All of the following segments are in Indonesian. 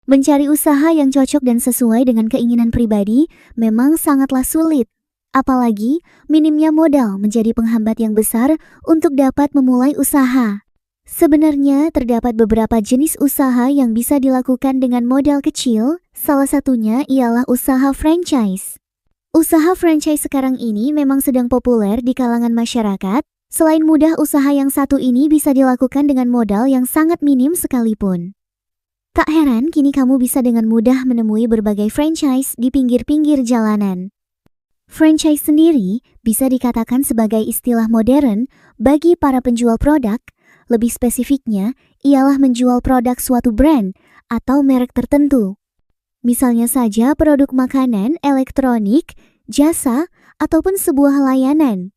Mencari usaha yang cocok dan sesuai dengan keinginan pribadi memang sangatlah sulit. Apalagi minimnya modal menjadi penghambat yang besar untuk dapat memulai usaha. Sebenarnya terdapat beberapa jenis usaha yang bisa dilakukan dengan modal kecil, salah satunya ialah usaha franchise. Usaha franchise sekarang ini memang sedang populer di kalangan masyarakat. Selain mudah, usaha yang satu ini bisa dilakukan dengan modal yang sangat minim sekalipun. Tak heran kini kamu bisa dengan mudah menemui berbagai franchise di pinggir-pinggir jalanan. Franchise sendiri bisa dikatakan sebagai istilah modern bagi para penjual produk. Lebih spesifiknya, ialah menjual produk suatu brand atau merek tertentu. Misalnya saja produk makanan, elektronik, jasa, ataupun sebuah layanan.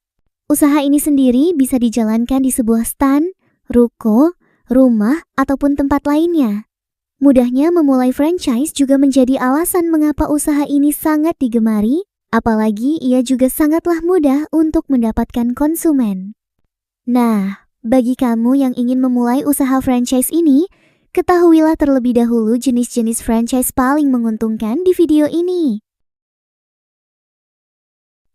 Usaha ini sendiri bisa dijalankan di sebuah stand, ruko, rumah, ataupun tempat lainnya. Mudahnya memulai franchise juga menjadi alasan mengapa usaha ini sangat digemari, apalagi ia juga sangatlah mudah untuk mendapatkan konsumen. Nah, bagi kamu yang ingin memulai usaha franchise ini, ketahuilah terlebih dahulu jenis-jenis franchise paling menguntungkan di video ini.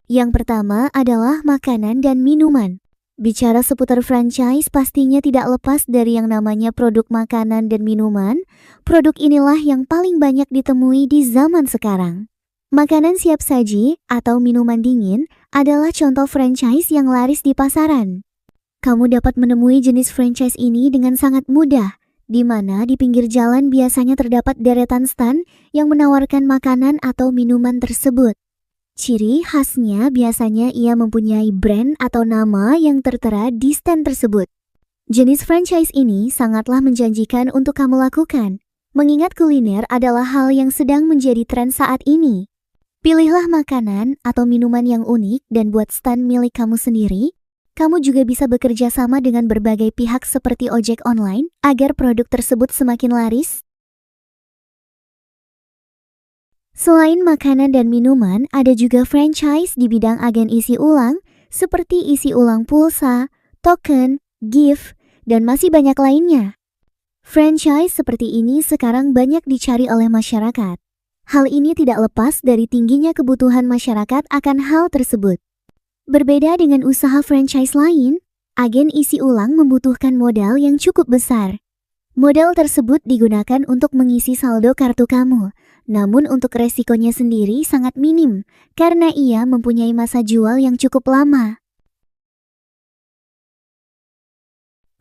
Yang pertama adalah makanan dan minuman. Bicara seputar franchise pastinya tidak lepas dari yang namanya produk makanan dan minuman. Produk inilah yang paling banyak ditemui di zaman sekarang. Makanan siap saji atau minuman dingin adalah contoh franchise yang laris di pasaran. Kamu dapat menemui jenis franchise ini dengan sangat mudah, di mana di pinggir jalan biasanya terdapat deretan stand yang menawarkan makanan atau minuman tersebut. Ciri khasnya biasanya ia mempunyai brand atau nama yang tertera di stand tersebut. Jenis franchise ini sangatlah menjanjikan untuk kamu lakukan, mengingat kuliner adalah hal yang sedang menjadi tren saat ini. Pilihlah makanan atau minuman yang unik dan buat stand milik kamu sendiri. Kamu juga bisa bekerja sama dengan berbagai pihak seperti ojek online agar produk tersebut semakin laris. Selain makanan dan minuman, ada juga franchise di bidang agen isi ulang, seperti isi ulang pulsa, token, gift, dan masih banyak lainnya. Franchise seperti ini sekarang banyak dicari oleh masyarakat. Hal ini tidak lepas dari tingginya kebutuhan masyarakat akan hal tersebut. Berbeda dengan usaha franchise lain, agen isi ulang membutuhkan modal yang cukup besar. Modal tersebut digunakan untuk mengisi saldo kartu kamu. Namun untuk resikonya sendiri sangat minim, karena ia mempunyai masa jual yang cukup lama.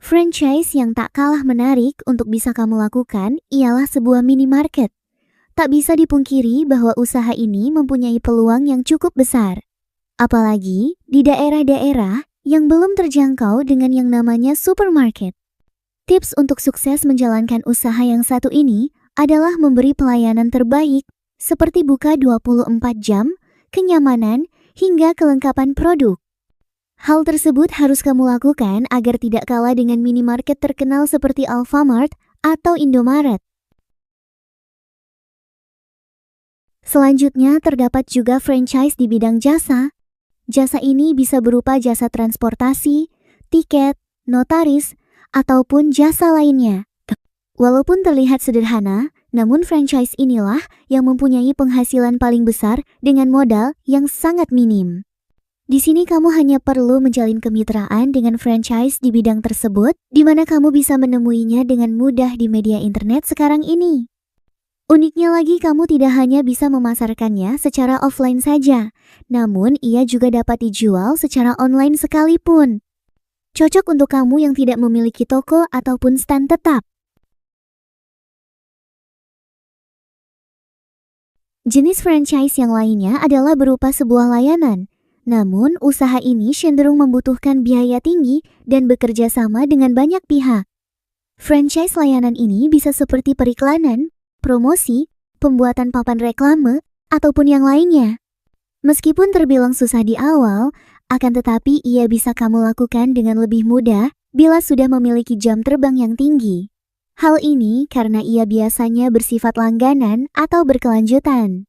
Franchise yang tak kalah menarik untuk bisa kamu lakukan ialah sebuah minimarket. Tak bisa dipungkiri bahwa usaha ini mempunyai peluang yang cukup besar. Apalagi di daerah-daerah yang belum terjangkau dengan yang namanya supermarket. Tips untuk sukses menjalankan usaha yang satu ini adalah memberi pelayanan terbaik seperti buka 24 jam, kenyamanan, hingga kelengkapan produk. Hal tersebut harus kamu lakukan agar tidak kalah dengan minimarket terkenal seperti Alfamart atau Indomaret. Selanjutnya terdapat juga franchise di bidang jasa. Jasa ini bisa berupa jasa transportasi, tiket, notaris, ataupun jasa lainnya. Walaupun terlihat sederhana, namun franchise inilah yang mempunyai penghasilan paling besar dengan modal yang sangat minim. Di sini kamu hanya perlu menjalin kemitraan dengan franchise di bidang tersebut, di mana kamu bisa menemuinya dengan mudah di media internet sekarang ini. Uniknya lagi, kamu tidak hanya bisa memasarkannya secara offline saja, namun ia juga dapat dijual secara online sekalipun. Cocok untuk kamu yang tidak memiliki toko ataupun stand tetap. Jenis franchise yang lainnya adalah berupa sebuah layanan. Namun, usaha ini cenderung membutuhkan biaya tinggi dan bekerja sama dengan banyak pihak. Franchise layanan ini bisa seperti periklanan, promosi, pembuatan papan reklame, ataupun yang lainnya. Meskipun terbilang susah di awal, akan tetapi ia bisa kamu lakukan dengan lebih mudah bila sudah memiliki jam terbang yang tinggi. Hal ini karena ia biasanya bersifat langganan atau berkelanjutan.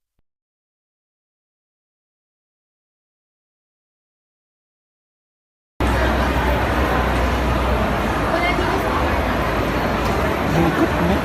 Berikutnya